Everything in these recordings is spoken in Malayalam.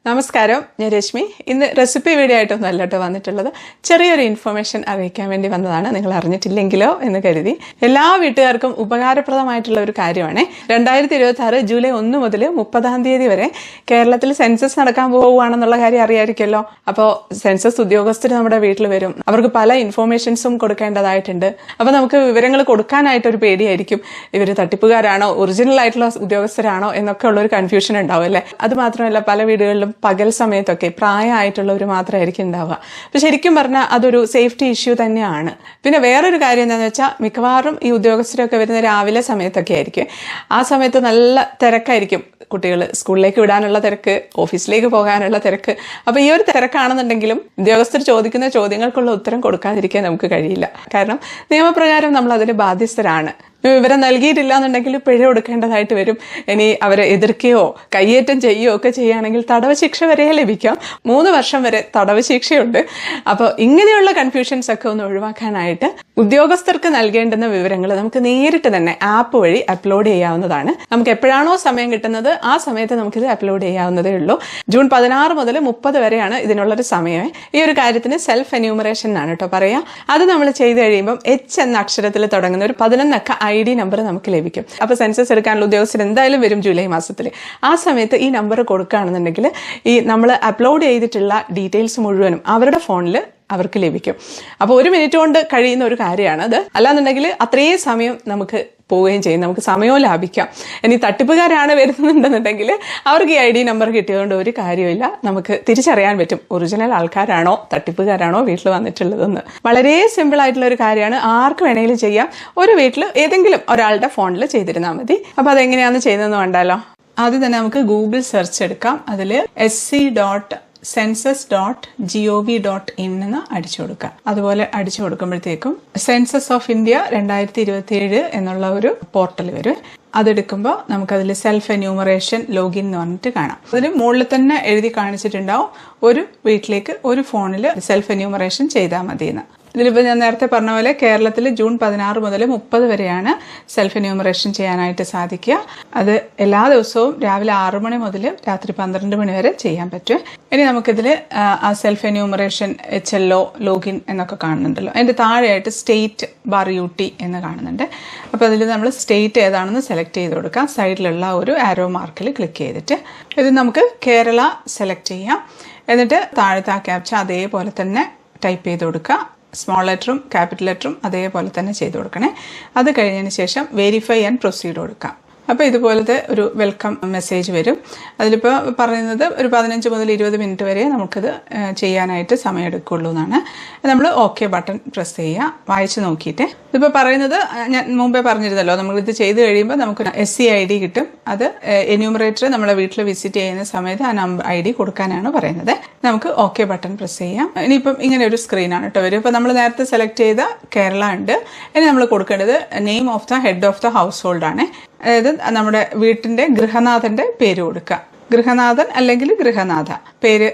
നമസ്കാരം, ഞാൻ രശ്മി. ഇന്ന് റെസിപ്പി വീഡിയോ ആയിട്ടൊന്നുമല്ല കേട്ടോ വന്നിട്ടുള്ളത്. ചെറിയൊരു ഇൻഫർമേഷൻ അറിയിക്കാൻ വേണ്ടി വന്നതാണ്. നിങ്ങൾ അറിഞ്ഞിട്ടില്ലെങ്കിലോ എന്ന് കരുതി. എല്ലാ വീട്ടുകാർക്കും ഉപകാരപ്രദമായിട്ടുള്ള ഒരു കാര്യമാണ്. 2026 ജൂലൈ 1 മുതൽ 30 വരെ കേരളത്തിൽ സെൻസസ് നടക്കാൻ പോവുകയാണെന്നുള്ള കാര്യം അറിയാമായിരിക്കുമല്ലോ. അപ്പോൾ സെൻസസ് ഉദ്യോഗസ്ഥർ നമ്മുടെ വീട്ടിൽ വരും. അവർക്ക് പല ഇൻഫോർമേഷൻസും കൊടുക്കേണ്ടതായിട്ടുണ്ട്. അപ്പോൾ നമുക്ക് വിവരങ്ങൾ കൊടുക്കാനായിട്ടൊരു പേടിയായിരിക്കും. ഇവർ തട്ടിപ്പുകാരാണോ ഒറിജിനൽ ആയിട്ടുള്ള ഉദ്യോഗസ്ഥരാണോ എന്നൊക്കെ ഉള്ളൊരു കൺഫ്യൂഷൻ ഉണ്ടാവും അല്ലേ. അത് മാത്രമല്ല, പല വീടുകളിലും പകൽ സമയത്തൊക്കെ പ്രായമായിട്ടുള്ളവർ മാത്രമായിരിക്കും ഉണ്ടാവുക. അപ്പൊ ശരിക്കും പറഞ്ഞാൽ അതൊരു സേഫ്റ്റി ഇഷ്യൂ തന്നെയാണ്. പിന്നെ വേറൊരു കാര്യം എന്താണെന്ന് വെച്ചാൽ, മിക്കവാറും ഈ ഉദ്യോഗസ്ഥരൊക്കെ വരുന്ന രാവിലെ സമയത്തൊക്കെ ആയിരിക്കും. ആ സമയത്ത് നല്ല തിരക്കായിരിക്കും. കുട്ടികൾ സ്കൂളിലേക്ക് വിടാനുള്ള തിരക്ക്, ഓഫീസിലേക്ക് പോകാനുള്ള തിരക്ക്. അപ്പൊ ഈ ഒരു തിരക്കാണെന്നുണ്ടെങ്കിലും ഉദ്യോഗസ്ഥർ ചോദിക്കുന്ന ചോദ്യങ്ങൾക്കുള്ള ഉത്തരം കൊടുക്കാതിരിക്കാൻ നമുക്ക് കഴിയില്ല. കാരണം നിയമപ്രകാരം നമ്മൾ അതിന് ബാധ്യസ്ഥരാണ്. വിവരം നൽകിയിട്ടില്ല എന്നുണ്ടെങ്കിൽ പിഴ കൊടുക്കേണ്ടതായിട്ട് വരും. ഇനി അവരെ എതിർക്കുകയോ കയ്യേറ്റം ചെയ്യുകയോ ഒക്കെ ചെയ്യുകയാണെങ്കിൽ തടവ് ശിക്ഷ വരെ ലഭിക്കാം. 3 വർഷം വരെ തടവ് ശിക്ഷയുണ്ട്. അപ്പോൾ ഇങ്ങനെയുള്ള കൺഫ്യൂഷൻസ് ഒക്കെ ഒന്ന് ഒഴിവാക്കാനായിട്ട് ഉദ്യോഗസ്ഥർക്ക് നൽകേണ്ടുന്ന വിവരങ്ങൾ നമുക്ക് നേരിട്ട് തന്നെ ആപ്പ് വഴി അപ്ലോഡ് ചെയ്യാവുന്നതാണ്. നമുക്ക് എപ്പോഴാണോ സമയം കിട്ടുന്നത് ആ സമയത്ത് നമുക്കിത് അപ്ലോഡ് ചെയ്യാവുന്നതേ ഉള്ളൂ. ജൂൺ 16 മുതൽ 30 വരെയാണ് ഇതിനുള്ളൊരു സമയം. ഈ ഒരു കാര്യത്തിന് സെൽഫ് എന്യൂമറേഷൻ ആണ് കേട്ടോ പറയാ. അത് നമ്മൾ ചെയ്ത് കഴിയുമ്പോൾ H എന്ന അക്ഷരത്തിൽ തുടങ്ങുന്ന ഒരു 11 അക്ക ID നമ്പർ നമുക്ക് ലഭിക്കും. അപ്പൊ സെൻസസ് എടുക്കാനുള്ള ഉദ്യോഗസ്ഥർ എന്തായാലും വരും ജൂലൈ മാസത്തിൽ. ആ സമയത്ത് ഈ നമ്പർ കൊടുക്കുകയാണെന്നുണ്ടെങ്കിൽ ഈ നമ്മൾ അപ്ലോഡ് ചെയ്തിട്ടുള്ള ഡീറ്റെയിൽസ് മുഴുവനും അവരുടെ ഫോണിൽ അവർക്ക് ലഭിക്കും. അപ്പോൾ 1 മിനിറ്റ് കൊണ്ട് കഴിയുന്ന ഒരു കാര്യമാണ് അത്. അല്ലാന്നുണ്ടെങ്കിൽ അത്രയും സമയം നമുക്ക് പോവുകയും ചെയ്യും, നമുക്ക് സമയവും ലാഭിക്കാം. ഇനി തട്ടിപ്പുകാരാണ് വരുന്നുണ്ടെന്നുണ്ടെങ്കിൽ അവർക്ക് ഈ ID നമ്പർ കിട്ടിയതുകൊണ്ട് ഒരു കാര്യമില്ല. നമുക്ക് തിരിച്ചറിയാൻ പറ്റും ഒറിജിനൽ ആൾക്കാരാണോ തട്ടിപ്പുകാരാണോ വീട്ടിൽ വന്നിട്ടുള്ളതെന്ന്. വളരെ സിമ്പിൾ ആയിട്ടുള്ള ഒരു കാര്യമാണ്. ആർക്ക് വേണമെങ്കിലും ചെയ്യാം. ഒരു വീട്ടിൽ ഏതെങ്കിലും ഒരാളുടെ ഫോണിൽ ചെയ്തിരുന്നാൽ മതി. അപ്പൊ അതെങ്ങനെയാണെന്ന് ചെയ്യുന്നതെന്ന് കണ്ടാലോ. ആദ്യം തന്നെ നമുക്ക് ഗൂഗിൾ സെർച്ച് എടുക്കാം. അതിൽ sc.census.gov.in എന്ന് അടിച്ചു കൊടുക്കാം. അതുപോലെ അടിച്ചു കൊടുക്കുമ്പോഴത്തേക്കും സെൻസസ് ഓഫ് ഇന്ത്യ 2027 എന്നുള്ള ഒരു പോർട്ടൽ വരും. അതെടുക്കുമ്പോൾ നമുക്കതിൽ സെൽഫ് എന്യൂമറേഷൻ ലോഗിൻ എന്ന് പറഞ്ഞിട്ട് കാണാം. അതിന് മുകളിൽ തന്നെ എഴുതി കാണിച്ചിട്ടുണ്ടാവും ഒരു വീട്ടിലേക്ക് ഒരു ഫോണിൽ സെൽഫ് എന്യൂമറേഷൻ ചെയ്താൽ മതിയെന്ന്. ഇതിലിപ്പോൾ ഞാൻ നേരത്തെ പറഞ്ഞ പോലെ കേരളത്തിൽ ജൂൺ 16 മുതൽ 30 വരെയാണ് സെൽഫ് എന്യൂമറേഷൻ ചെയ്യാനായിട്ട് സാധിക്കുക. അത് എല്ലാ ദിവസവും രാവിലെ 6 മണി മുതൽ രാത്രി 12 മണി വരെ ചെയ്യാൻ പറ്റും. ഇനി നമുക്കിതിൽ ആ സെൽഫ് എന്യൂമറേഷൻ HLO ലോഗിൻ എന്നൊക്കെ കാണുന്നുണ്ടല്ലോ. അതിൻ്റെ താഴെയായിട്ട് സ്റ്റേറ്റ് UT എന്ന് കാണുന്നുണ്ട്. അപ്പോൾ അതിൽ നമ്മൾ സ്റ്റേറ്റ് ഏതാണെന്ന് സെലക്ട് ചെയ്ത് കൊടുക്കാം. സൈഡിലുള്ള ഒരു ആരോ മാർക്കിൽ ക്ലിക്ക് ചെയ്തിട്ട് ഇത് നമുക്ക് കേരള സെലക്ട് ചെയ്യാം. എന്നിട്ട് താഴത്തെ ആ ക്യാപ്ച അതേപോലെ തന്നെ ടൈപ്പ് ചെയ്ത് കൊടുക്കുക. സ്മോൾ ലെറ്ററും ക്യാപിറ്റൽ ലെറ്ററും അതേപോലെ തന്നെ ചെയ്ത് കൊടുക്കണേ. അത് കഴിഞ്ഞതിന് ശേഷം വെരിഫൈ ആൻഡ് പ്രൊസീഡ് കൊടുക്കാം. അപ്പോൾ ഇതുപോലത്തെ ഒരു വെൽക്കം മെസ്സേജ് വരും. അതിലിപ്പോൾ പറയുന്നത് ഒരു 15 മുതൽ 20 മിനിറ്റ് വരെ നമുക്കിത് ചെയ്യാനായിട്ട് സമയമെടുക്കുള്ളൂ എന്നാണ്. നമ്മൾ ഓക്കെ ബട്ടൺ പ്രസ് ചെയ്യുക. വായിച്ച് നോക്കിയിട്ട് ഇതിപ്പോൾ പറയുന്നത് ഞാൻ മുമ്പേ പറഞ്ഞിരുന്നല്ലോ, നമ്മളിത് ചെയ്ത് കഴിയുമ്പോൾ നമുക്ക് SC ID കിട്ടും. അത് എന്യൂമറേറ്റർ നമ്മളെ വീട്ടിൽ വിസിറ്റ് ചെയ്യുന്ന സമയത്ത് ആ നമ്പർ ID കൊടുക്കാനാണ് പറയുന്നത്. നമുക്ക് ഓക്കെ ബട്ടൺ പ്രസ് ചെയ്യാം. ഇനിയിപ്പം ഇങ്ങനെ ഒരു സ്ക്രീനാണ് കേട്ടോ വരും. ഇപ്പോൾ നമ്മൾ നേരത്തെ സെലക്ട് ചെയ്ത കേരള ഉണ്ട്. ഇനി നമ്മൾ കൊടുക്കേണ്ടത് name of the head of the house hold ആണ്. അതായത് നമ്മുടെ വീട്ടിന്റെ ഗൃഹനാഥന്റെ പേര് കൊടുക്കുക. ഗൃഹനാഥൻ അല്ലെങ്കിൽ ഗൃഹനാഥ പേര്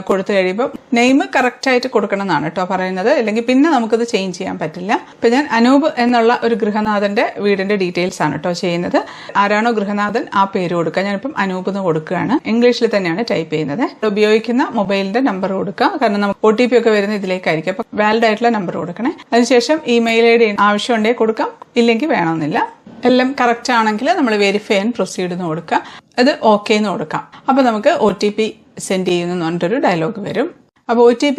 കൊടുത്തു കഴിയുമ്പോൾ നെയിം കറക്റ്റായിട്ട് കൊടുക്കണം എന്നാണ് കേട്ടോ പറയുന്നത്. അല്ലെങ്കിൽ പിന്നെ നമുക്കത് ചേഞ്ച് ചെയ്യാൻ പറ്റില്ല. ഇപ്പം ഞാൻ അനൂപ് എന്നുള്ള ഒരു ഗൃഹനാഥന്റെ വീടിന്റെ ഡീറ്റെയിൽസ് ആണ് കേട്ടോ ചെയ്യുന്നത്. ആരാണോ ഗൃഹനാഥൻ ആ പേര് കൊടുക്കുക. ഞാനിപ്പം അനൂപ് എന്ന് കൊടുക്കുകയാണ്. ഇംഗ്ലീഷിൽ തന്നെയാണ് ടൈപ്പ് ചെയ്യുന്നത്. ഉപയോഗിക്കുന്ന മൊബൈലിന്റെ നമ്പർ കൊടുക്കുക. കാരണം നമുക്ക് OTP ഒക്കെ വരുന്ന ഇതിലേക്കായിരിക്കും. അപ്പം വാലിഡ് ആയിട്ടുള്ള നമ്പർ കൊടുക്കണേ. അതിനുശേഷം ഇമെയിൽ ID ആവശ്യമുണ്ടെങ്കിൽ കൊടുക്കാം, ഇല്ലെങ്കിൽ വേണമെന്നില്ല. എല്ലാം കറക്റ്റ് ആണെങ്കിൽ നമ്മൾ വെരിഫൈ ആൻഡ് പ്രൊസീഡ് എന്ന് കൊടുക്കുക. അത് ഓക്കെ എന്ന് കൊടുക്കാം. അപ്പോൾ നമുക്ക് OTP സെൻഡ് ചെയ്യുന്നു പറഞ്ഞിട്ടൊരു ഡയലോഗ് വരും. അപ്പോൾ OTP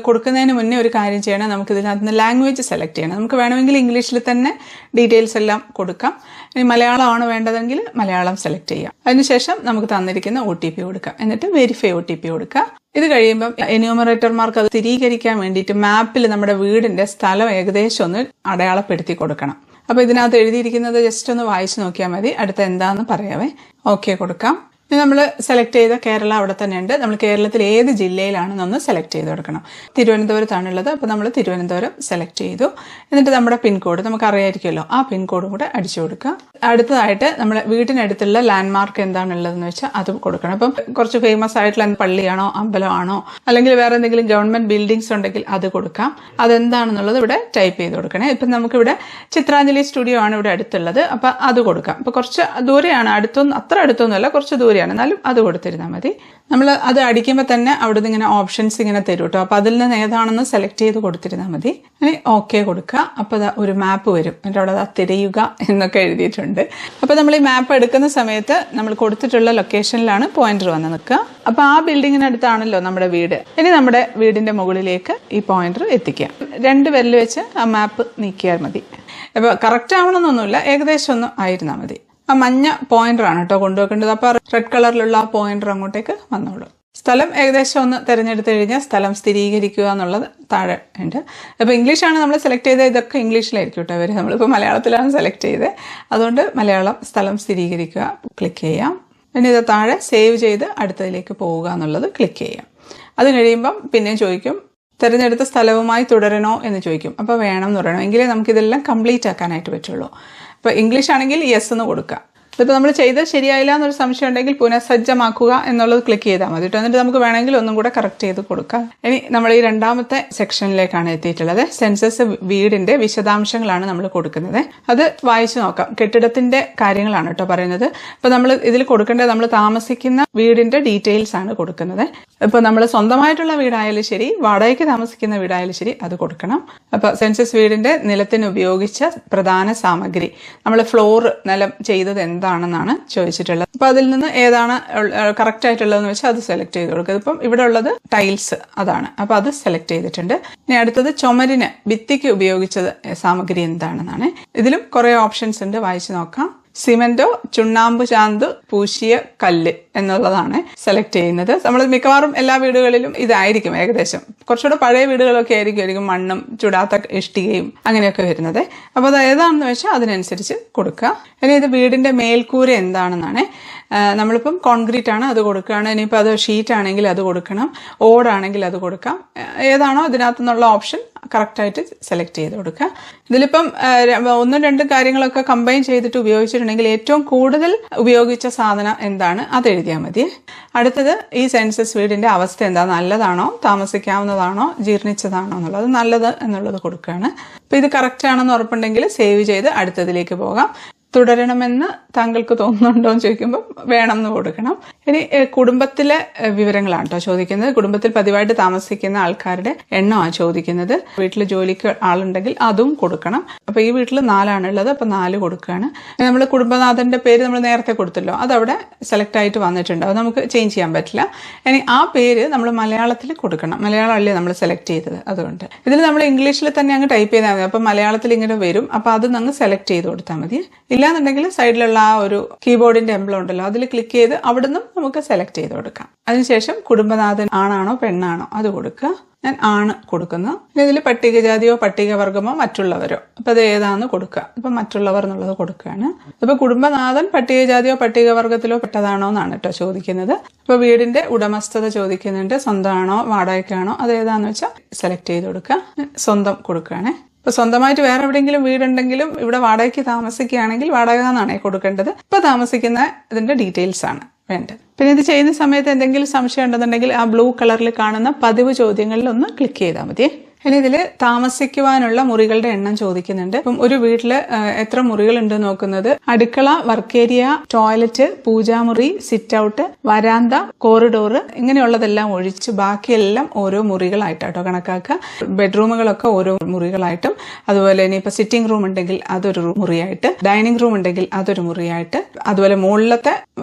കൊടുക്കുന്നതിന് മുന്നേ ഒരു കാര്യം ചെയ്യണം. നമുക്ക് ഇതിനകത്ത് നിന്ന് ലാംഗ്വേജ് സെലക്ട് ചെയ്യണം. നമുക്ക് വേണമെങ്കിൽ ഇംഗ്ലീഷിൽ തന്നെ ഡീറ്റെയിൽസ് എല്ലാം കൊടുക്കാം. ഇനി മലയാളമാണ് വേണ്ടതെങ്കിൽ മലയാളം സെലക്ട് ചെയ്യാം. അതിനുശേഷം നമുക്ക് തന്നിരിക്കുന്ന OTP കൊടുക്കാം. എന്നിട്ട് വെരിഫൈ OTP കൊടുക്കുക. ഇത് കഴിയുമ്പം എന്യൂമറേറ്റർമാർക്ക് അത് സ്ഥിരീകരിക്കാൻ വേണ്ടിയിട്ട് മാപ്പിൽ നമ്മുടെ വീടിന്റെ സ്ഥലം ഏകദേശം ഒന്ന് അടയാളപ്പെടുത്തി കൊടുക്കണം. അപ്പോൾ ഇതിനകത്ത് എഴുതിയിരിക്കുന്നത് ജസ്റ്റ് ഒന്ന് വായിച്ചു നോക്കിയാൽ മതി. അടുത്ത എന്താണെന്ന് പറയാവേ. ഓക്കെ കൊടുക്കാം. നമ്മൾ സെലക്ട് ചെയ്ത കേരള അവിടെ തന്നെ ഉണ്ട്. നമ്മൾ കേരളത്തിൽ ഏത് ജില്ലയിലാണെന്നൊന്ന് സെലക്ട് ചെയ്ത് കൊടുക്കണം. തിരുവനന്തപുരത്താണുള്ളത്. അപ്പോൾ നമ്മൾ തിരുവനന്തപുരം സെലക്ട് ചെയ്തു. എന്നിട്ട് നമ്മുടെ പിൻകോഡ് നമുക്ക് അറിയായിരിക്കുമല്ലോ, ആ പിൻകോഡും കൂടെ അടിച്ചു കൊടുക്കുക. അടുത്തതായിട്ട് നമ്മുടെ വീട്ടിനടുത്തുള്ള ലാൻഡ്മാർക്ക് എന്താണുള്ളതെന്ന് വെച്ചാൽ അത് കൊടുക്കണം. അപ്പം കുറച്ച് ഫേമസ് ആയിട്ടുള്ള പള്ളിയാണോ അമ്പലമാണോ അല്ലെങ്കിൽ വേറെ എന്തെങ്കിലും ഗവൺമെന്റ് ബിൽഡിങ്സ് ഉണ്ടെങ്കിൽ അത് കൊടുക്കാം. അതെന്താണെന്നുള്ളത് ഇവിടെ ടൈപ്പ് ചെയ്ത് കൊടുക്കണേ. ഇപ്പം നമുക്കിവിടെ ചിത്രാഞ്ജലി സ്റ്റുഡിയോ ആണ് ഇവിടെ അടുത്തുള്ളത്. അപ്പം അത് കൊടുക്കാം. ഇപ്പം കുറച്ച് ദൂരെയാണ്, അത്ര അടുത്തൊന്നുമല്ല, കുറച്ച് ദൂരെ സോറിയാണ്, എന്നാലും അത് കൊടുത്തിരുന്നാൽ മതി. നമ്മൾ അത് അടിക്കുമ്പോൾ തന്നെ അവിടുന്ന് ഇങ്ങനെ ഓപ്ഷൻസ് ഇങ്ങനെ തരും കേട്ടോ. അപ്പോൾ അതിൽ നിന്ന് ഏതാണെന്ന് സെലക്ട് ചെയ്ത് കൊടുത്തിരുന്നാൽ മതി. ഇനി ഓക്കെ കൊടുക്കുക. അപ്പോൾ ഒരു മാപ്പ് വരും, എന്നിട്ട് അവിടെ തിരയുക എന്നൊക്കെ എഴുതിയിട്ടുണ്ട്. അപ്പോൾ നമ്മൾ ഈ മാപ്പ് എടുക്കുന്ന സമയത്ത് നമ്മൾ കൊടുത്തിട്ടുള്ള ലൊക്കേഷനിലാണ് പോയിന്റർ വന്ന് നിൽക്കുക. അപ്പോൾ ആ ബിൽഡിങ്ങിനടുത്താണല്ലോ നമ്മുടെ വീട്. ഇനി നമ്മുടെ വീടിന്റെ മുകളിലേക്ക് ഈ പോയിന്റർ എത്തിക്കുക. 2 വിരൽ വെച്ച് ആ മാപ്പ് നീക്കിയാൽ മതി. അപ്പോൾ കറക്റ്റ് ആവണമെന്നൊന്നുമില്ല, ഏകദേശം ഒന്ന് ആയിരുന്നാൽ മതി. ആ മഞ്ഞ പോയിന്ററാണ് കേട്ടോ കൊണ്ടുവെക്കേണ്ടത്. അപ്പോൾ റെഡ് കളറിലുള്ള ആ പോയിന്റർ അങ്ങോട്ടേക്ക് വന്നോളൂ. സ്ഥലം ഏകദേശം ഒന്ന് തിരഞ്ഞെടുത്ത് കഴിഞ്ഞാൽ സ്ഥലം സ്ഥിരീകരിക്കുക എന്നുള്ളത് താഴെ ഉണ്ട്. അപ്പോൾ ഇംഗ്ലീഷാണ് നമ്മൾ സെലക്ട് ചെയ്തത്, ഇതൊക്കെ ഇംഗ്ലീഷിലായിരിക്കും കേട്ടോ വരും. നമ്മളിപ്പോൾ മലയാളത്തിലാണ് സെലക്ട് ചെയ്തത്, അതുകൊണ്ട് മലയാളം സ്ഥലം സ്ഥിരീകരിക്കുക ക്ലിക്ക് ചെയ്യാം. പിന്നെ ഇത് താഴെ സേവ് ചെയ്ത് അടുത്തതിലേക്ക് പോവുക എന്നുള്ളത് ക്ലിക്ക് ചെയ്യാം. അത് കഴിയുമ്പം പിന്നെയും ചോദിക്കും തിരഞ്ഞെടുത്ത സ്ഥലവുമായി തുടരണോ എന്ന് ചോദിക്കും. അപ്പോൾ വേണം എന്ന് പറയണം, എങ്കിലേ നമുക്കിതെല്ലാം കംപ്ലീറ്റ് ആക്കാനായിട്ട് പറ്റുള്ളൂ. ഇപ്പോൾ ഇംഗ്ലീഷ് ആണെങ്കിൽ യെസ് എന്ന് കൊടുക്കുക. ഇതിപ്പോൾ നമ്മൾ ചെയ്ത് ശരിയായില്ല എന്നൊരു സംശയം ഉണ്ടെങ്കിൽ പുനഃസജ്ജമാക്കുക എന്നുള്ളത് ക്ലിക്ക് ചെയ്താൽ മതി കേട്ടോ. എന്നിട്ട് നമുക്ക് വേണമെങ്കിൽ ഒന്നും കൂടെ കറക്റ്റ് ചെയ്ത് കൊടുക്കാം. ഇനി നമ്മൾ ഈ 2ാമത്തെ സെക്ഷനിലേക്കാണ് എത്തിയിട്ടുള്ളത്. സെൻസസ് വീടിന്റെ വിശദാംശങ്ങളാണ് നമ്മൾ കൊടുക്കുന്നത്. അത് വായിച്ചു നോക്കാം. കെട്ടിടത്തിന്റെ കാര്യങ്ങളാണ് കേട്ടോ പറയുന്നത്. അപ്പോൾ നമ്മൾ ഇതിൽ കൊടുക്കേണ്ടത് നമ്മൾ താമസിക്കുന്ന വീടിന്റെ ഡീറ്റെയിൽസ് ആണ് കൊടുക്കുന്നത്. ഇപ്പോൾ നമ്മൾ സ്വന്തമായിട്ടുള്ള വീടായാലും ശരി, വാടകയ്ക്ക് താമസിക്കുന്ന വീടായാലും ശരി, അത് കൊടുക്കണം. അപ്പോൾ സെൻസസ് വീടിന്റെ നിലത്തിന് ഉപയോഗിച്ച പ്രധാന സാമഗ്രി, നമ്മൾ ഫ്ലോർ നിലം ചെയ്തത് എന്താണെന്നാണ് ചോദിച്ചിട്ടുള്ളത്. അപ്പൊ അതിൽ നിന്ന് ഏതാണ് കറക്റ്റ് ആയിട്ടുള്ളതെന്ന് വെച്ചാൽ അത് സെലക്ട് ചെയ്ത് കൊടുക്കുക. ഇപ്പം ഇവിടെ ഉള്ളത് ടൈൽസ്, അതാണ്. അപ്പൊ അത് സെലക്ട് ചെയ്തിട്ടുണ്ട്. ഇനി അടുത്തത് ചുമരിന് ഭിത്തിക്ക് ഉപയോഗിച്ചത് സാമഗ്രി എന്താണെന്നാണ്. ഇതിലും കുറെ ഓപ്ഷൻസ് ഉണ്ട്, വായിച്ചു നോക്കാം. സിമന്റോ ചുണ്ണാമ്പ് ചാന്ത് പൂശിയ കല്ല് എന്നുള്ളതാണ് സെലക്ട് ചെയ്യുന്നത്. നമ്മൾ മിക്കവാറും എല്ലാ വീടുകളിലും ഇതായിരിക്കും ഏകദേശം. കുറച്ചുകൂടെ പഴയ വീടുകളൊക്കെ ആയിരിക്കും മണ്ണും ചുടാത്ത ഇഷ്ടികയും അങ്ങനെയൊക്കെ വരുന്നത്. അപ്പോൾ അത് ഏതാണെന്ന് വെച്ചാൽ അതിനനുസരിച്ച് കൊടുക്കുക. ഇനി ഇത് വീടിന്റെ മേൽക്കൂര എന്താണെന്നാണ്. നമ്മളിപ്പം കോൺക്രീറ്റ് ആണ്, അത് കൊടുക്കുകയാണ്. ഇനിയിപ്പോൾ അത് ഷീറ്റ് ആണെങ്കിൽ അത് കൊടുക്കണം, ഓടാണെങ്കിൽ അത് കൊടുക്കാം. ഏതാണോ ഇതിനകത്തു നിന്നുള്ള ഓപ്ഷൻ കറക്റ്റായിട്ട് സെലക്ട് ചെയ്ത് കൊടുക്കുക. ഇതിലിപ്പം 1-2 കാര്യങ്ങളൊക്കെ കമ്പൈൻ ചെയ്തിട്ട് ഉപയോഗിച്ചിട്ടുണ്ടെങ്കിൽ ഏറ്റവും കൂടുതൽ ഉപയോഗിച്ച സാധനം എന്താണ് അത് എഴുതിയാൽ മതി. അടുത്തത് ഈ സെൻസസ് വീടിന്റെ അവസ്ഥ എന്താ, നല്ലതാണോ, താമസിക്കാവുന്നതാണോ, ജീർണിച്ചതാണോ എന്നുള്ളത്. നല്ലത് എന്നുള്ളത് കൊടുക്കുകയാണ്. അപ്പം ഇത് കറക്റ്റ് ആണെന്ന് ഉറപ്പുണ്ടെങ്കിൽ സേവ് ചെയ്ത് അടുത്തതിലേക്ക് പോകാം. തുടരണമെന്ന് താങ്കൾക്ക് തോന്നുന്നുണ്ടോ എന്ന് ചോദിക്കുമ്പോൾ വേണം എന്ന് കൊടുക്കണം. ഇനി കുടുംബത്തിലെ വിവരങ്ങളാണ് കേട്ടോ ചോദിക്കുന്നത്. കുടുംബത്തിൽ പതിവായിട്ട് താമസിക്കുന്ന ആൾക്കാരുടെ എണ്ണമാണ് ചോദിക്കുന്നത്. വീട്ടിൽ ജോലിക്ക് ആളുണ്ടെങ്കിൽ അതും കൊടുക്കണം. അപ്പൊ ഈ വീട്ടിൽ 4 ആണുള്ളത്, അപ്പൊ 4 കൊടുക്കുകയാണ്. നമ്മൾ കുടുംബനാഥന്റെ പേര് നമ്മൾ നേരത്തെ കൊടുത്തല്ലോ, അതവിടെ സെലക്ട് ആയിട്ട് വന്നിട്ടുണ്ട്, അത് നമുക്ക് ചേഞ്ച് ചെയ്യാൻ പറ്റില്ല. ഇനി ആ പേര് നമ്മൾ മലയാളത്തിൽ കൊടുക്കണം. മലയാളം അല്ലേ നമ്മൾ സെലക്ട് ചെയ്തത്, അതുകൊണ്ട് ഇതിൽ നമ്മൾ ഇംഗ്ലീഷിൽ തന്നെ അങ്ങ് ടൈപ്പ് ചെയ്താൽ മതി. അപ്പൊ മലയാളത്തിൽ ഇങ്ങനെ വരും, അപ്പൊ അത് അങ്ങ് സെലക്ട് ചെയ്ത് കൊടുത്താൽ മതി. ഇല്ലാന്നുണ്ടെങ്കിൽ സൈഡിലുള്ള ആ ഒരു കീബോർഡിന്റെ എംബ്ലം ഉണ്ടല്ലോ, അതിൽ ക്ലിക്ക് ചെയ്ത് അവിടുന്ന് നമുക്ക് സെലക്ട് ചെയ്ത് കൊടുക്കാം. അതിനുശേഷം കുടുംബനാഥൻ ആണാണോ പെണ്ണാണോ അത് കൊടുക്കുക. ഞാൻ ആണ് കൊടുക്കുന്നു. ഇതിൽ പട്ടികജാതിയോ പട്ടികവർഗമോ മറ്റുള്ളവരോ, അപ്പൊ അത് ഏതാന്ന് കൊടുക്കുക. ഇപ്പൊ മറ്റുള്ളവർ എന്നുള്ളത് കൊടുക്കുകയാണ്. അപ്പൊ കുടുംബനാഥൻ പട്ടികജാതിയോ പട്ടികവർഗത്തിലോ പെട്ടതാണോ എന്നാണ് കേട്ടോ ചോദിക്കുന്നത്. അപ്പൊ വീടിന്റെ ഉടമസ്ഥത ചോദിക്കുന്നുണ്ട്, സ്വന്തമാണോ വാടകയ്ക്കാണോ, അത് ഏതാന്ന് വെച്ചാൽ സെലക്ട് ചെയ്ത് കൊടുക്കുക. സ്വന്തം കൊടുക്കുകയാണ്. ഇപ്പൊ സ്വന്തമായിട്ട് വേറെ എവിടെയെങ്കിലും വീടുണ്ടെങ്കിലും ഇവിടെ വാടകയ്ക്ക് താമസിക്കുകയാണെങ്കിൽ വാടക എന്നാണ് കൊടുക്കേണ്ടത്. ഇപ്പൊ താമസിക്കുന്ന ഇതിന്റെ ഡീറ്റെയിൽസ് ആണ് വേണ്ടത്. പിന്നെ ഇത് ചെയ്യുന്ന സമയത്ത് എന്തെങ്കിലും സംശയം ഉണ്ടെന്നുണ്ടെങ്കിൽ ആ ബ്ലൂ കളറിൽ കാണുന്ന പതിവ് ചോദ്യങ്ങളിൽ ഒന്ന് ക്ലിക്ക് ചെയ്താൽ മതി. ഇനി ഇതിൽ താമസിക്കുവാനുള്ള മുറികളുടെ എണ്ണം ചോദിക്കുന്നുണ്ട്. ഇപ്പം ഒരു വീട്ടില് എത്ര മുറികൾ ഉണ്ട് നോക്കുന്നത്, അടുക്കള, വർക്ക് ഏരിയ, ടോയ്ലറ്റ്, പൂജാമുറി, സിറ്റ് ഔട്ട്, വരാന്ത, കോറിഡോർ, ഇങ്ങനെയുള്ളതെല്ലാം ഒഴിച്ച് ബാക്കിയെല്ലാം ഓരോ മുറികളായിട്ടോ കണക്കാക്കുക. ബെഡ്റൂമുകളൊക്കെ ഓരോ മുറികളായിട്ടും, അതുപോലെ ഇനിയിപ്പോൾ സിറ്റിംഗ് റൂം ഉണ്ടെങ്കിൽ അതൊരു മുറിയായിട്ട്, ഡൈനിങ് റൂം ഉണ്ടെങ്കിൽ അതൊരു മുറിയായിട്ട്, അതുപോലെ മുകളിലത്തെ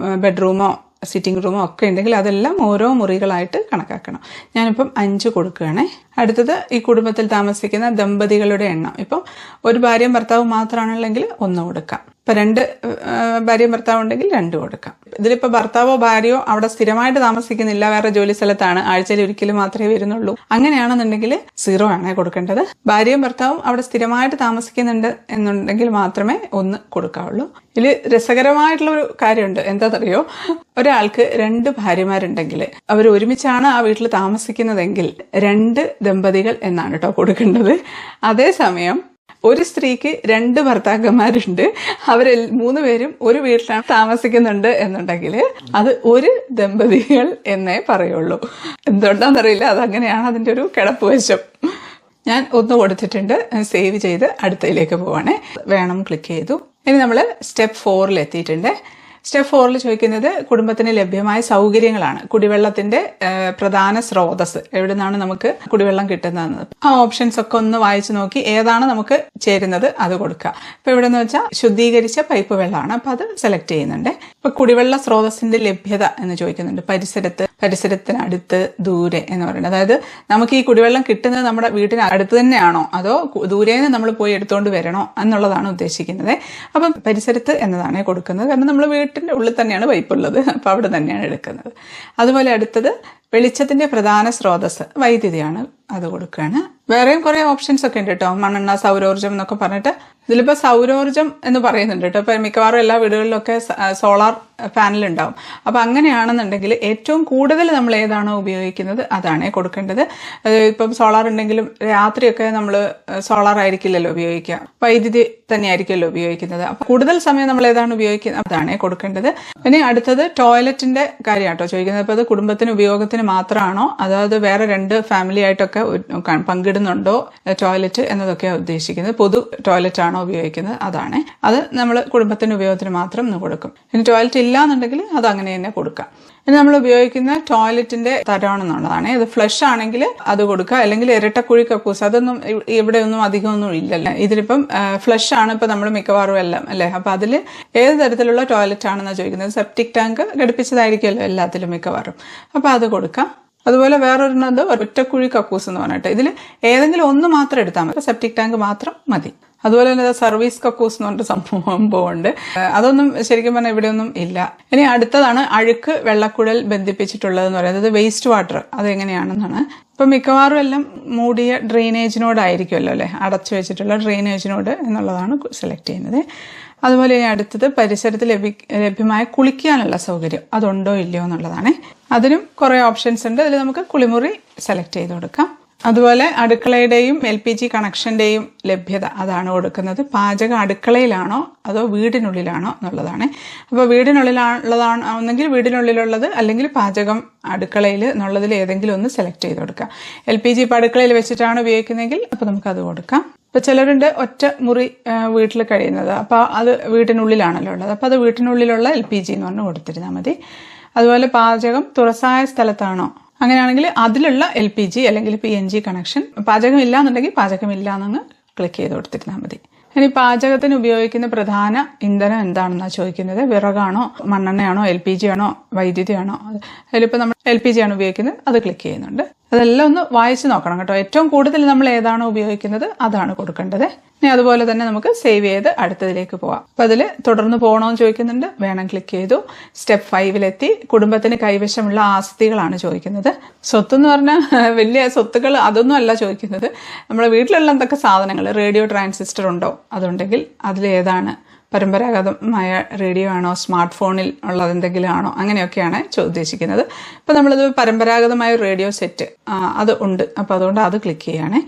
ബെഡ്റൂമോ സിറ്റിംഗ് റൂമോ ഒക്കെ ഉണ്ടെങ്കിൽ അതെല്ലാം ഓരോ മുറികളായിട്ട് കണക്കാക്കണം. ഞാനിപ്പം 5 കൊടുക്കുകയാണേ. അടുത്തത് ഈ കുടുംബത്തിൽ താമസിക്കുന്ന ദമ്പതികളുടെ എണ്ണം. ഇപ്പം ഒരു ഭാര്യയും ഭർത്താവും മാത്രമാണുള്ളെങ്കിൽ 1 കൊടുക്കാം. ഇപ്പൊ 2 ഭാര്യയും ഭർത്താവും ഉണ്ടെങ്കിൽ 2 കൊടുക്കാം. ഇതിലിപ്പോ ഭർത്താവോ ഭാര്യയോ അവിടെ സ്ഥിരമായിട്ട് താമസിക്കുന്നില്ല, വേറെ ജോലി സ്ഥലത്താണ്, ആഴ്ചയിൽ ഒരിക്കലും മാത്രമേ വരുന്നുള്ളൂ, അങ്ങനെയാണെന്നുണ്ടെങ്കിൽ 0 ആണ് കൊടുക്കേണ്ടത്. ഭാര്യയും ഭർത്താവും അവിടെ സ്ഥിരമായിട്ട് താമസിക്കുന്നുണ്ട് എന്നുണ്ടെങ്കിൽ മാത്രമേ 1 കൊടുക്കാവുള്ളൂ. ഇതിൽ രസകരമായിട്ടുള്ള ഒരു കാര്യമുണ്ട്. എന്താണെന്നറിയോ, ഒരാൾക്ക് 2 ഭാര്യമാരുണ്ടെങ്കിൽ അവർ ഒരുമിച്ചാണ് ആ വീട്ടിൽ താമസിക്കുന്നതെങ്കിൽ 2 ദമ്പതികൾ എന്നാണ് കേട്ടോ കൊടുക്കേണ്ടത്. അതേസമയം ഒരു സ്ത്രീക്ക് 2 ഭർത്താക്കന്മാരുണ്ട്, അവര് 3 പേരും ഒരു വീട്ടിലാണ് താമസിക്കുന്നുണ്ട് എന്നുണ്ടെങ്കിൽ അത് 1 ദമ്പതികൾ എന്നേ പറയുള്ളൂ. എന്തുകൊണ്ടാണെന്നറിയില്ല, അതങ്ങനെയാണ് അതിന്റെ ഒരു കിടപ്പ് വശം. ഞാൻ 1 കൊടുത്തിട്ടുണ്ട്. സേവ് ചെയ്ത് അടുത്തതിലേക്ക് പോവാണേ. വേണം ക്ലിക്ക് ചെയ്തു. ഇനി നമ്മൾ സ്റ്റെപ്പ് 4 എത്തിയിട്ടുണ്ട്. സ്റ്റെപ്പ് 4 ചോദിക്കുന്നത് കുടുംബത്തിന് ലഭ്യമായ സൗകര്യങ്ങളാണ്. കുടിവെള്ളത്തിന്റെ പ്രധാന സ്രോതസ്, എവിടെ നിന്നാണ് നമുക്ക് കുടിവെള്ളം കിട്ടുന്നതെന്ന്. ആ ഓപ്ഷൻസ് ഒക്കെ ഒന്ന് വായിച്ചു നോക്കി ഏതാണ് നമുക്ക് ചേരുന്നത് അത് കൊടുക്കുക. ഇപ്പൊ ഇവിടെ എന്ന് വെച്ചാൽ ശുദ്ധീകരിച്ച പൈപ്പ് വെള്ളമാണ്, അപ്പൊ അത് സെലക്ട് ചെയ്യുന്നുണ്ട്. ഇപ്പൊ കുടിവെള്ള സ്രോതസ്സിന്റെ ലഭ്യത എന്ന് ചോദിക്കുന്നുണ്ട്. പരിസരത്തിനടുത്ത്, ദൂരെ എന്ന് പറയുന്നത്. അതായത് നമുക്ക് ഈ കുടിവെള്ളം കിട്ടുന്നത് നമ്മുടെ വീട്ടിന് അടുത്ത് തന്നെയാണോ അതോ ദൂരേന്ന് നമ്മൾ പോയി എടുത്തുകൊണ്ട് വരണോ എന്നുള്ളതാണ് ഉദ്ദേശിക്കുന്നത്. അപ്പം പരിസരത്ത് എന്നതാണ് കൊടുക്കുന്നത്, കാരണം നമ്മൾ വീട്ടിന്റെ ഉള്ളിൽ തന്നെയാണ് പൈപ്പ് ഉള്ളത്, അപ്പൊ അവിടെ തന്നെയാണ് എടുക്കുന്നത്. അതുപോലെ അടുത്തത് വെളിച്ചത്തിന്റെ പ്രധാന സ്രോതസ് വൈദ്യുതിയാണ്, അത് കൊടുക്കുകയാണ്. വേറെയും കുറെ ഓപ്ഷൻസ് ഒക്കെ ഉണ്ട് കേട്ടോ, മണ്ണെണ്ണ, സൗരോർജ്ജം എന്നൊക്കെ പറഞ്ഞിട്ട്. ഇതിലിപ്പോ സൗരോർജ്ജം എന്ന് പറയുന്നുണ്ട് കേട്ടോ. ഇപ്പൊ മിക്കവാറും എല്ലാ വീടുകളിലൊക്കെ സോളാർ പാനൽ ഉണ്ടാവും. അപ്പൊ അങ്ങനെയാണെന്നുണ്ടെങ്കിൽ ഏറ്റവും കൂടുതൽ നമ്മൾ ഏതാണോ ഉപയോഗിക്കുന്നത് അതാണ് കൊടുക്കേണ്ടത്. ഇപ്പം സോളാർ ഉണ്ടെങ്കിലും രാത്രിയൊക്കെ നമ്മൾ സോളാർ ആയിരിക്കില്ലല്ലോ ഉപയോഗിക്കുക, വൈദ്യുതി തന്നെയായിരിക്കുമല്ലോ ഉപയോഗിക്കുന്നത്. അപ്പൊ കൂടുതൽ സമയം നമ്മൾ ഏതാണ് ഉപയോഗിക്കുന്നത് അതാണ് കൊടുക്കേണ്ടത്. ഇനി അടുത്തത് ടോയ്ലറ്റിന്റെ കാര്യമാട്ടോ ചോദിക്കുന്നത്. അപ്പൊ അത് കുടുംബത്തിന് ഉപയോഗത്തിന് മാത്രമാണോ അതായത് വേറെ 2 ഫാമിലി ആയിട്ടൊക്കെ പങ്കിടുന്നുണ്ടോ ടോയ്ലറ്റ് എന്നതൊക്കെയാണ് ഉദ്ദേശിക്കുന്നത്. പൊതു ടോയ്ലറ്റ് ആണോ ഉപയോഗിക്കുന്നത് അതാണ്. അത് നമ്മൾ കുടുംബത്തിന്റെ ഉപയോഗത്തിന് മാത്രം ഒന്ന് കൊടുക്കും. ഇനി ടോയ്ലറ്റ് ഇല്ല എന്നുണ്ടെങ്കിൽ അത് അങ്ങനെ തന്നെ കൊടുക്കാം. ഇനി നമ്മൾ ഉപയോഗിക്കുന്ന ടോയ്ലറ്റിന്റെ തരമാണെന്നുള്ളതാണ്. ഇത് ഫ്ലഷ് ആണെങ്കിൽ അത് കൊടുക്കുക, അല്ലെങ്കിൽ ഇരട്ടക്കുഴി കക്കൂസ്. അതൊന്നും ഇവിടെ ഒന്നും അധികമൊന്നും ഇല്ലല്ലോ. ഇതിലിപ്പം ഫ്ലഷ് ആണ് ഇപ്പൊ നമ്മൾ മിക്കവാറും എല്ലാം അല്ലെ. അപ്പൊ അതിൽ ഏത് തരത്തിലുള്ള ടോയ്ലറ്റ് ആണെന്നാണ് ചോദിക്കുന്നത്. സെപ്റ്റിക് ടാങ്ക് ഘടിപ്പിച്ചതായിരിക്കുമല്ലോ എല്ലാത്തിലും മിക്കവാറും, അപ്പൊ അത് കൊടുക്കാം. അതുപോലെ വേറൊരെണ്ണത് ഒറ്റക്കുഴി കക്കൂസ് എന്ന് പറഞ്ഞിട്ട് ഇതിൽ ഏതെങ്കിലും ഒന്ന് മാത്രം എടുത്താൽ മതി, സെപ്റ്റിക് ടാങ്ക് മാത്രം മതി. അതുപോലെ തന്നെ സർവീസ് കക്കൂസ് എന്ന് പറഞ്ഞിട്ട് സംഭവമുണ്ട്, അതൊന്നും ശരിക്കും പറഞ്ഞാൽ ഇവിടെയൊന്നും ഇല്ല. ഇനി അടുത്തതാണ് അഴുക്ക് വെള്ളക്കുഴൽ ബന്ധിപ്പിച്ചിട്ടുള്ളതെന്ന് പറയുന്നത് വേസ്റ്റ് വാട്ടർ. അതെങ്ങനെയാണെന്നാണ്. ഇപ്പൊ മിക്കവാറും എല്ലാം മൂടിയ ഡ്രെയിനേജിനോടായിരിക്കുമല്ലോ അല്ലെ, അടച്ചു വെച്ചിട്ടുള്ള ഡ്രെയിനേജിനോട് എന്നുള്ളതാണ് സെലക്ട് ചെയ്യുന്നത്. അതുപോലെ ഇനി അടുത്തത് പരിസരത്ത് ലഭ്യമായ കുളിക്കാനുള്ള സൗകര്യം അതുണ്ടോ ഇല്ലയോ എന്നുള്ളതാണ്. അതിനും കുറെ ഓപ്ഷൻസ് ഉണ്ട്. അതിൽ നമുക്ക് കുളിമുറി സെലക്ട് ചെയ്ത് കൊടുക്കാം. അതുപോലെ അടുക്കളയുടെയും LPG കണക്ഷന്റെയും ലഭ്യത അതാണ് കൊടുക്കുന്നത്. പാചകം അടുക്കളയിലാണോ അതോ വീടിനുള്ളിലാണോ എന്നുള്ളതാണ്. അപ്പോൾ വീടിനുള്ളിലുള്ളതാണെങ്കിൽ വീടിനുള്ളിലുള്ളത്, അല്ലെങ്കിൽ പാചകം അടുക്കളയിൽ എന്നുള്ളതിൽ ഏതെങ്കിലും ഒന്ന് സെലക്ട് ചെയ്ത് കൊടുക്കാം. LPG ഇപ്പോൾ അടുക്കളയിൽ വെച്ചിട്ടാണ് ഉപയോഗിക്കുന്നതെങ്കിൽ അപ്പോൾ നമുക്കത് കൊടുക്കാം. ഇപ്പൊ ചിലരുണ്ട് ഒറ്റ മുറി വീട്ടിൽ കഴിയുന്നത്, അപ്പൊ അത് വീട്ടിനുള്ളിലാണല്ലോ ഉള്ളത്, അപ്പൊ അത് വീട്ടിനുള്ളിലുള്ള LPG എന്ന് പറഞ്ഞ് കൊടുത്തിരുന്നാൽ മതി. അതുപോലെ പാചകം തുറസായ സ്ഥലത്താണോ, അങ്ങനെയാണെങ്കിൽ അതിലുള്ള LPG അല്ലെങ്കിൽ PNG കണക്ഷൻ. പാചകം ഇല്ല എന്നുണ്ടെങ്കിൽ പാചകം ഇല്ല എന്നങ്ങ് ക്ലിക്ക് ചെയ്ത് കൊടുത്തിരുന്നാൽ മതി. ഇനി പാചകത്തിന് ഉപയോഗിക്കുന്ന പ്രധാന ഇന്ധനം എന്താണെന്നാണ് ചോദിക്കുന്നത്. വിറകാണോ, മണ്ണെണ്ണയാണോ, LPG ആണോ, വൈദ്യുതി ആണോ. അതിലിപ്പോൾ നമ്മൾ LPG ആണ് ഉപയോഗിക്കുന്നത്, അത് ക്ലിക്ക് ചെയ്യുന്നുണ്ട്. അതെല്ലാം ഒന്ന് വായിച്ചു നോക്കണം കേട്ടോ. ഏറ്റവും കൂടുതൽ നമ്മൾ ഏതാണോ ഉപയോഗിക്കുന്നത് അതാണ് കൊടുക്കേണ്ടത്. ഇനി അതുപോലെ തന്നെ നമുക്ക് സേവ് ചെയ്ത് അടുത്തതിലേക്ക് പോവാം. അപ്പൊ അതിൽ തുടർന്ന് പോകണമെന്ന് ചോദിക്കുന്നുണ്ട്, വേണം ക്ലിക്ക് ചെയ്തു. സ്റ്റെപ്പ് 5 കുടുംബത്തിന് കൈവശമുള്ള ആസ്തികളാണ് ചോദിക്കുന്നത്. സ്വത്ത് എന്ന് പറഞ്ഞാൽ വലിയ സ്വത്തുക്കൾ അതൊന്നും അല്ല ചോദിക്കുന്നത്. നമ്മുടെ വീട്ടിലുള്ള എന്തൊക്കെ സാധനങ്ങൾ, റേഡിയോ, ട്രാൻസിസ്റ്റർ ഉണ്ടോ, അതുണ്ടെങ്കിൽ അതിലേതാണ്, പരമ്പരാഗതമായ റേഡിയോ ആണോ, സ്മാർട്ട് ഫോണിൽ ഉള്ളത് എന്തെങ്കിലും ആണോ, അങ്ങനെയൊക്കെയാണ് ഉദ്ദേശിക്കുന്നത്. ഇപ്പം നമ്മളത് പരമ്പരാഗതമായ റേഡിയോ സെറ്റ് അത് ഉണ്ട്, അപ്പം അതുകൊണ്ട് അത് ക്ലിക്ക് ചെയ്യുകയാണേ.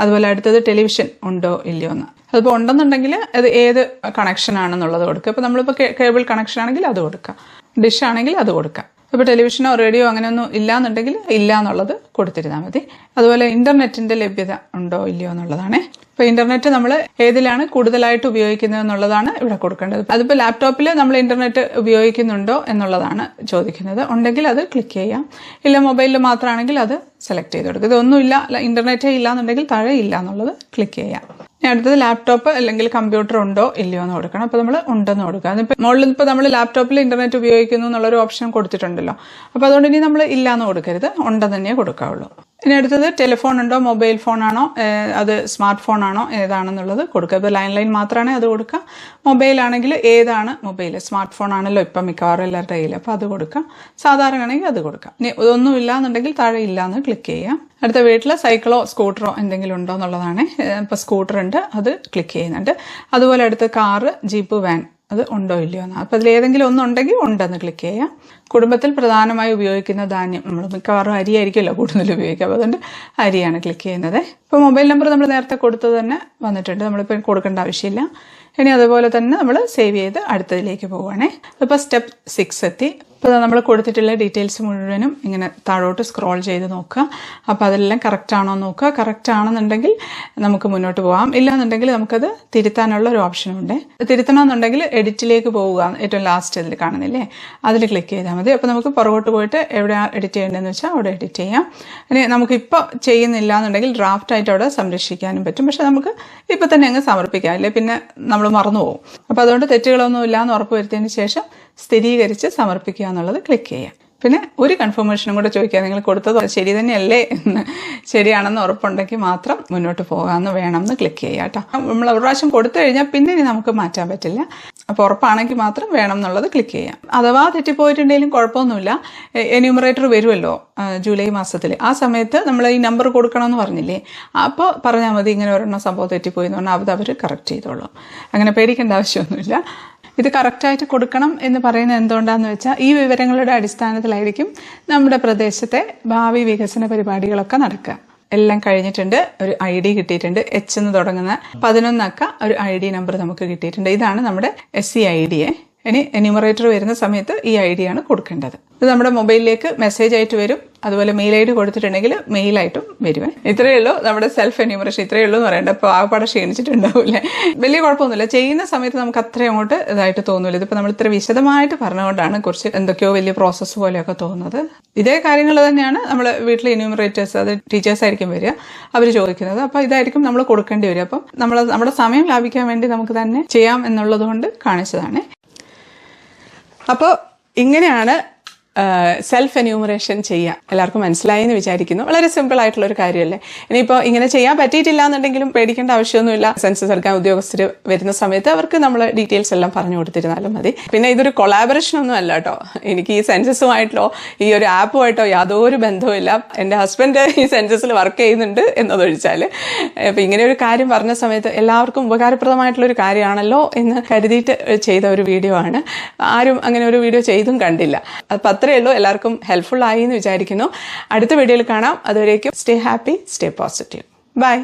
അതുപോലെ അടുത്തത് ടെലിവിഷൻ ഉണ്ടോ ഇല്ലയോ എന്ന്. അതിപ്പോൾ ഉണ്ടെന്നുണ്ടെങ്കിൽ അത് ഏത് കണക്ഷൻ ആണെന്നുള്ളത് കൊടുക്കുക. ഇപ്പോൾ നമ്മളിപ്പോൾ കേബിൾ കണക്ഷൻ ആണെങ്കിൽ അത് കൊടുക്കാം, ഡിഷ് ആണെങ്കിൽ അത് കൊടുക്കാം. ഇപ്പോൾ ടെലിവിഷനോ റേഡിയോ അങ്ങനെയൊന്നും ഇല്ല എന്നുണ്ടെങ്കിൽ ഇല്ല എന്നുള്ളത് കൊടുത്തിരുന്നാൽ മതി. അതുപോലെ ഇന്റർനെറ്റിന്റെ ലഭ്യത ഉണ്ടോ ഇല്ലയോ എന്നുള്ളതാണ്. ഇപ്പോൾ ഇന്റർനെറ്റ് നമ്മൾ ഏതിലാണ് കൂടുതലായിട്ട് ഉപയോഗിക്കുന്നത് എന്നുള്ളതാണ് ഇവിടെ കൊടുക്കേണ്ടത്. അതിപ്പോൾ ലാപ്ടോപ്പിൽ നമ്മൾ ഇന്റർനെറ്റ് ഉപയോഗിക്കുന്നുണ്ടോ എന്നുള്ളതാണ് ചോദിക്കുന്നത്. ഉണ്ടെങ്കിൽ അത് ക്ലിക്ക് ചെയ്യാം. ഇല്ല മൊബൈലിൽ മാത്രമാണെങ്കിൽ അത് സെലക്ട് ചെയ്ത് കൊടുക്കുക. ഇതൊന്നുമില്ല, ഇന്റർനെറ്റേ ഇല്ല എന്നുണ്ടെങ്കിൽ താഴെ ഇല്ല എന്നുള്ളത് ക്ലിക്ക് ചെയ്യാം. അടുത്തത് ലാപ്ടോപ്പ് അല്ലെങ്കിൽ കമ്പ്യൂട്ടർ ഉണ്ടോ ഇല്ലയോ എന്ന് കൊടുക്കണം. അപ്പോൾ നമ്മൾ ഉണ്ടെന്ന് കൊടുക്കുക. അതിപ്പോൾ മുകളിൽ ഇപ്പോൾ നമ്മൾ ലാപ്ടോപ്പിൽ ഇന്റർനെറ്റ് ഉപയോഗിക്കുന്നു എന്നുള്ളൊരു ഓപ്ഷൻ കൊടുത്തിട്ടുണ്ടല്ലോ. അപ്പോൾ അതുകൊണ്ട് ഇനി നമ്മൾ ഇല്ലാന്ന് കൊടുക്കരുത്, ഉണ്ടെന്ന് തന്നെ കൊടുക്കാവുള്ളൂ. ഇനി അടുത്തത് ടെലിഫോൺ ഉണ്ടോ, മൊബൈൽ ഫോൺ ആണോ, അത് സ്മാർട്ട് ഫോൺ ആണോ, ഏതാണെന്നുള്ളത് കൊടുക്കുക. ഇപ്പോൾ ലാൻഡ് ലൈൻ മാത്രമാണെങ്കിൽ അത് കൊടുക്കാം. മൊബൈൽ ആണെങ്കിൽ ഏതാണ് മൊബൈൽ, സ്മാർട്ട് ഫോൺ ആണല്ലോ ഇപ്പം മിക്കവാറും എല്ലാവരുടെ കയ്യിൽ, അപ്പോൾ അത് കൊടുക്കാം. സാധാരണ ആണെങ്കിൽ അത് കൊടുക്കാം. ഇനി ഇതൊന്നും ഇല്ല എന്നുണ്ടെങ്കിൽ താഴെ ഇല്ലാന്ന് ക്ലിക്ക് ചെയ്യാം. അടുത്ത വീട്ടിൽ സൈക്കിളോ സ്കൂട്ടറോ എന്തെങ്കിലും ഉണ്ടോ എന്നുള്ളതാണ്. ഇപ്പോൾ സ്കൂട്ടർ ഉണ്ട്, അത് ക്ലിക്ക് ചെയ്യുന്നുണ്ട്. അതുപോലെ അടുത്ത് കാറ്, ജീപ്പ്, വാൻ അത് ഉണ്ടോ ഇല്ലയോ എന്ന്. അപ്പോൾ അതിലേതെങ്കിലും ഒന്നുണ്ടെങ്കിൽ ഉണ്ടെന്ന് ക്ലിക്ക് ചെയ്യാം. കുടുംബത്തിൽ പ്രധാനമായി ഉപയോഗിക്കുന്ന ധാന്യം, നമ്മൾ മിക്കവാറും അരി ആയിരിക്കുമല്ലോ കൂടുതൽ ഉപയോഗിക്കുക, അപ്പോൾ അതുകൊണ്ട് അരിയാണ് ക്ലിക്ക് ചെയ്യുന്നത്. ഇപ്പോൾ മൊബൈൽ നമ്പർ നമ്മൾ നേരത്തെ കൊടുത്തത് തന്നെ വന്നിട്ടുണ്ട്, നമ്മളിപ്പോൾ കൊടുക്കേണ്ട ആവശ്യമില്ല. ഇനി അതുപോലെ തന്നെ നമ്മൾ സേവ് ചെയ്ത് അടുത്തതിലേക്ക് പോവുകയാണേ. ഇപ്പോൾ സ്റ്റെപ്പ് 6 എത്തി. അപ്പോൾ നമ്മൾ കൊടുത്തിട്ടുള്ള ഡീറ്റെയിൽസ് മുഴുവനും ഇങ്ങനെ താഴോട്ട് സ്ക്രോൾ ചെയ്ത് നോക്കുക. അപ്പോൾ അതെല്ലാം കറക്റ്റ് ആണോ നോക്കുക. കറക്റ്റ് ആണെന്നുണ്ടെങ്കിൽ നമുക്ക് മുന്നോട്ട് പോകാം. ഇല്ലാന്നുണ്ടെങ്കിൽ നമുക്കത് തിരുത്താനുള്ള ഒരു ഓപ്ഷനുണ്ട്. തിരുത്തണമെന്നുണ്ടെങ്കിൽ എഡിറ്റിലേക്ക് പോവുക, ഏറ്റവും ലാസ്റ്റ് ഇതിൽ കാണുന്നില്ലേ, അതിൽ ക്ലിക്ക് ചെയ്താൽ മതി. അപ്പോൾ നമുക്ക് പുറകോട്ട് പോയിട്ട് എവിടെ എഡിറ്റ് ചെയ്യേണ്ടതെന്ന് വെച്ചാൽ അവിടെ എഡിറ്റ് ചെയ്യാം. ഇനി നമുക്കിപ്പോൾ ചെയ്യുന്നില്ല എന്നുണ്ടെങ്കിൽ ഡ്രാഫ്റ്റായിട്ട് അവിടെ സംരക്ഷിക്കാനും പറ്റും. പക്ഷെ നമുക്ക് ഇപ്പം തന്നെ അങ്ങ് സമർപ്പിക്കാം, അല്ലേ പിന്നെ നമ്മൾ മറന്നു പോകും. അപ്പോൾ അതുകൊണ്ട് തെറ്റുകളൊന്നും ഇല്ലാന്ന് ഉറപ്പ് വരുത്തിയതിന് ശേഷം സ്ഥിരീകരിച്ച് സമർപ്പിക്കുക എന്നുള്ളത് ക്ലിക്ക് ചെയ്യാം. പിന്നെ ഒരു കൺഫർമേഷനും കൂടെ ചോദിക്കുക, നിങ്ങൾ കൊടുത്തത് ശരി തന്നെയല്ലേ എന്ന്. ശരിയാണെന്ന് ഉറപ്പുണ്ടെങ്കിൽ മാത്രം മുന്നോട്ട് പോകാമെന്ന് വേണമെന്ന് ക്ലിക്ക് ചെയ്യാം കേട്ടോ. നമ്മൾ ഒരു പ്രാവശ്യം കൊടുത്തു കഴിഞ്ഞാൽ പിന്നെ ഇനി നമുക്ക് മാറ്റാൻ പറ്റില്ല. അപ്പോൾ ഉറപ്പാണെങ്കിൽ മാത്രം വേണം എന്നുള്ളത് ക്ലിക്ക് ചെയ്യാം. അഥവാ തെറ്റിപ്പോയിട്ടുണ്ടെങ്കിലും കുഴപ്പമൊന്നുമില്ല. എന്യൂമറേറ്റർ വരുമല്ലോ ജൂലൈ മാസത്തിൽ, ആ സമയത്ത് നമ്മൾ ഈ നമ്പർ കൊടുക്കണമെന്ന് പറഞ്ഞില്ലേ, അപ്പോൾ പറഞ്ഞാൽ മതി ഇങ്ങനെ ഒരെണ്ണം സംഭവം തെറ്റിപ്പോയി എന്ന് പറഞ്ഞാൽ അത് അവർ കറക്റ്റ് ചെയ്തോളും. അങ്ങനെ പേടിക്കേണ്ട ആവശ്യമൊന്നുമില്ല. ഇത് കറക്റ്റായിട്ട് കൊടുക്കണം എന്ന് പറയുന്നത് എന്തുകൊണ്ടാണെന്ന് വെച്ചാൽ ഈ വിവരങ്ങളുടെ അടിസ്ഥാനത്തിലായിരിക്കും നമ്മുടെ പ്രദേശത്തെ ഭാവി വികസന പരിപാടികളൊക്കെ നടക്കുക. എല്ലാം കഴിഞ്ഞിട്ടുണ്ട്. ഒരു ID കിട്ടിയിട്ടുണ്ട്. H എന്ന് തുടങ്ങുന്ന 11 അക്ക ഒരു ID നമ്പർ നമുക്ക് കിട്ടിയിട്ടുണ്ട്. ഇതാണ് നമ്മുടെ SC ID. ഇനി എന്യൂമറേറ്റർ വരുന്ന സമയത്ത് ഈ ID ആണ് കൊടുക്കേണ്ടത്. ഇത് നമ്മുടെ മൊബൈലിലേക്ക് മെസ്സേജ് ആയിട്ട് വരും. അതുപോലെ മെയിൽ ID കൊടുത്തിട്ടുണ്ടെങ്കിൽ മെയിലായിട്ടും വരുവേ. ഇത്രയേ ഉള്ളൂ നമ്മുടെ സെൽഫ് എന്യൂമറേഷൻ. ഇത്രയേ ഉള്ളൂ എന്ന് പറയണ്ട. അപ്പോൾ ആകപ്പാടെ ക്ഷീണിച്ചിട്ടുണ്ടാവില്ലേ. വലിയ കുഴപ്പമൊന്നുമില്ല. ചെയ്യുന്ന സമയത്ത് നമുക്ക് അത്രയും അങ്ങോട്ട് ഇതായിട്ട് തോന്നില്ല. ഇതിപ്പോൾ നമ്മൾ ഇത്ര വിശദമായിട്ട് പറഞ്ഞുകൊണ്ടാണ് കുറച്ച് എന്തൊക്കെയോ വലിയ പ്രോസസ്സ് പോലെയൊക്കെ തോന്നുന്നത്. ഇതേ കാര്യങ്ങൾ തന്നെയാണ് നമ്മൾ വീട്ടിലെ എന്യൂമറേറ്റേഴ്സ്, അത് ടീച്ചേഴ്സ് ആയിരിക്കും വരിക, അവർ ചോദിക്കുന്നത്. അപ്പോൾ ഇതായിരിക്കും നമ്മൾ കൊടുക്കേണ്ടി വരിക. അപ്പം നമ്മുടെ സമയം ലാഭിക്കാൻ വേണ്ടി നമുക്ക് തന്നെ ചെയ്യാം എന്നുള്ളത് കൊണ്ട് കാണിച്ചതാണ്. അപ്പോൾ ഇങ്ങനെയാണ് സെൽഫ് എന്യൂമറേഷൻ ചെയ്യുക. എല്ലാവർക്കും മനസ്സിലായി എന്ന് വിചാരിക്കുന്നു. വളരെ സിമ്പിൾ ആയിട്ടുള്ള ഒരു കാര്യമല്ലേ. ഇനിയിപ്പോൾ ഇങ്ങനെ ചെയ്യാൻ പറ്റിയിട്ടില്ല എന്നുണ്ടെങ്കിലും പേടിക്കേണ്ട ആവശ്യമൊന്നുമില്ല. സെൻസസ് എടുക്കാൻ ഉദ്യോഗസ്ഥർ വരുന്ന സമയത്ത് അവർക്ക് നമ്മൾ ഡീറ്റെയിൽസ് എല്ലാം പറഞ്ഞു കൊടുത്തിരുന്നാലും മതി. പിന്നെ ഇതൊരു കൊളാബറേഷൻ ഒന്നും അല്ല കേട്ടോ. എനിക്ക് ഈ സെൻസസുമായിട്ടോ ഈ ഒരു ആപ്പുമായിട്ടോ യാതൊരു ബന്ധവുമില്ല. എൻ്റെ ഹസ്ബൻഡ് ഈ സെൻസസിൽ വർക്ക് ചെയ്യുന്നുണ്ട് എന്നതൊഴിച്ചാൽ. അപ്പോൾ ഇങ്ങനെ ഒരു കാര്യം പറഞ്ഞ സമയത്ത് എല്ലാവർക്കും ഉപകാരപ്രദമായിട്ടുള്ളൊരു കാര്യമാണല്ലോ എന്ന് കരുതിയിട്ട് ചെയ്ത ഒരു വീഡിയോ ആണ്. ആരും അങ്ങനെ ഒരു വീഡിയോ ചെയ്തും കണ്ടില്ല. അപ്പം അത്രയേ ഉള്ളൂ. എല്ലാവർക്കും ഹെൽപ്ഫുൾ ആയി എന്ന് വിചാരിക്കുന്നു. അടുത്ത വീഡിയോയിൽ കാണാം. അതുവരേക്കും stay happy, stay positive. By.